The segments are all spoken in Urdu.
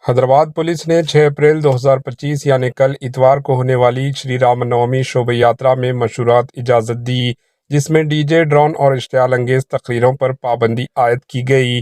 حیدرآباد پولیس نے 6 اپریل 2025 یعنی کل اتوار کو ہونے والی شری رام نومی شوبھا یاترا میں مشہورات اجازت دی، جس میں ڈی جے، ڈرون اور اشتعال انگیز تقریروں پر پابندی عائد کی گئی۔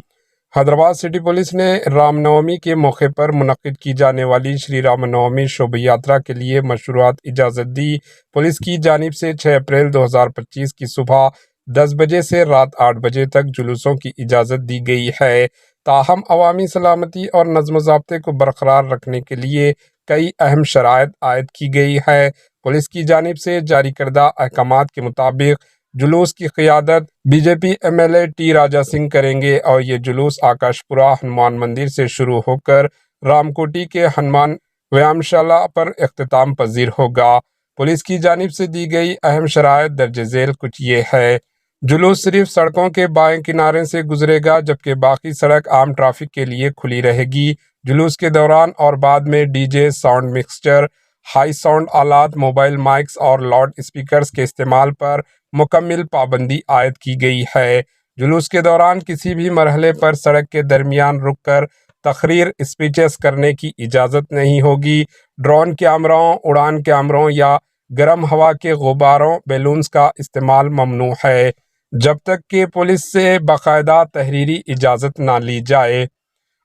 حیدرآباد سٹی پولیس نے رام نومی کے موقع پر منعقد کی جانے والی شری رام نومی شوبھا یاترا کے لیے مشہورات اجازت دی۔ پولیس کی جانب سے 6 اپریل 2025 کی صبح 10 بجے سے رات 8 بجے تک جلوسوں کی اجازت دی گئی ہے، تاہم عوامی سلامتی اور نظم و ضابطے کو برقرار رکھنے کے لیے کئی اہم شرائط عائد کی گئی ہے۔ پولیس کی جانب سے جاری کردہ احکامات کے مطابق جلوس کی قیادت B J P M L A T Raja Singh کریں گے اور یہ جلوس آکاش پورا ہنومان مندر سے شروع ہو کر رام کوٹی کے ہنومان ویام شالا پر اختتام پذیر ہوگا۔ پولیس کی جانب سے دی گئی اہم شرائط درج ذیل کچھ یہ ہے۔ جلوس صرف سڑکوں کے بائیں کنارے سے گزرے گا، جبکہ باقی سڑک عام ٹریفک کے لیے کھلی رہے گی۔ جلوس کے دوران اور بعد میں D J, sound mixture, high sound آلات، موبائل مائکس اور لاؤڈ اسپیکرز کے استعمال پر مکمل پابندی عائد کی گئی ہے۔ جلوس کے دوران کسی بھی مرحلے پر سڑک کے درمیان رک کر تقریر، اسپیچز کرنے کی اجازت نہیں ہوگی۔ ڈرون کیمراؤں، اڑان کیمروں یا گرم ہوا کے غباروں، بیلونز کا استعمال ممنوع ہے، جب تک کہ پولیس سے باقاعدہ تحریری اجازت نہ لی جائے۔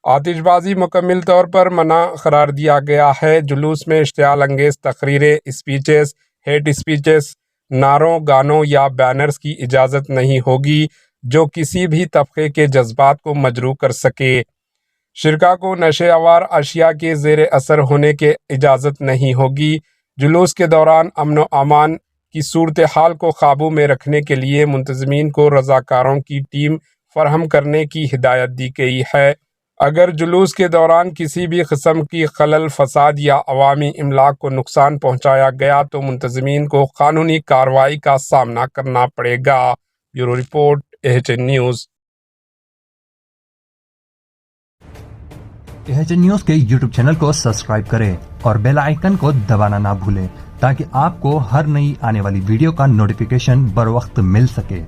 آتش بازی مکمل طور پر منع قرار دیا گیا ہے۔ جلوس میں اشتعال انگیز تقریریں، اسپیچز، ہیٹ اسپیچز، نعروں، گانوں یا بینرز کی اجازت نہیں ہوگی جو کسی بھی طبقے کے جذبات کو مجروح کر سکے۔ شرکاء کو نشے آور اشیاء کے زیر اثر ہونے کی اجازت نہیں ہوگی۔ جلوس کے دوران امن و امان کی صورتحال کو قابو میں رکھنے کے لیے منتظمین کو رضاکاروں کی ٹیم فراہم کرنے کی ہدایت دی گئی ہے۔ اگر جلوس کے دوران کسی بھی قسم کی خلل، فساد یا عوامی املاک کو نقصان پہنچایا گیا تو منتظمین کو قانونی کارروائی کا سامنا کرنا پڑے گا۔ بیورو رپورٹ، AHN نیوز۔ AHN نیوز کے یوٹیوب چینل کو سبسکرائب کریں اور بیل آئیکن کو دبانا نہ بھولیں تاکہ آپ کو ہر نئی آنے والی ویڈیو کا نوٹیفیکیشن بر وقت مل سکے۔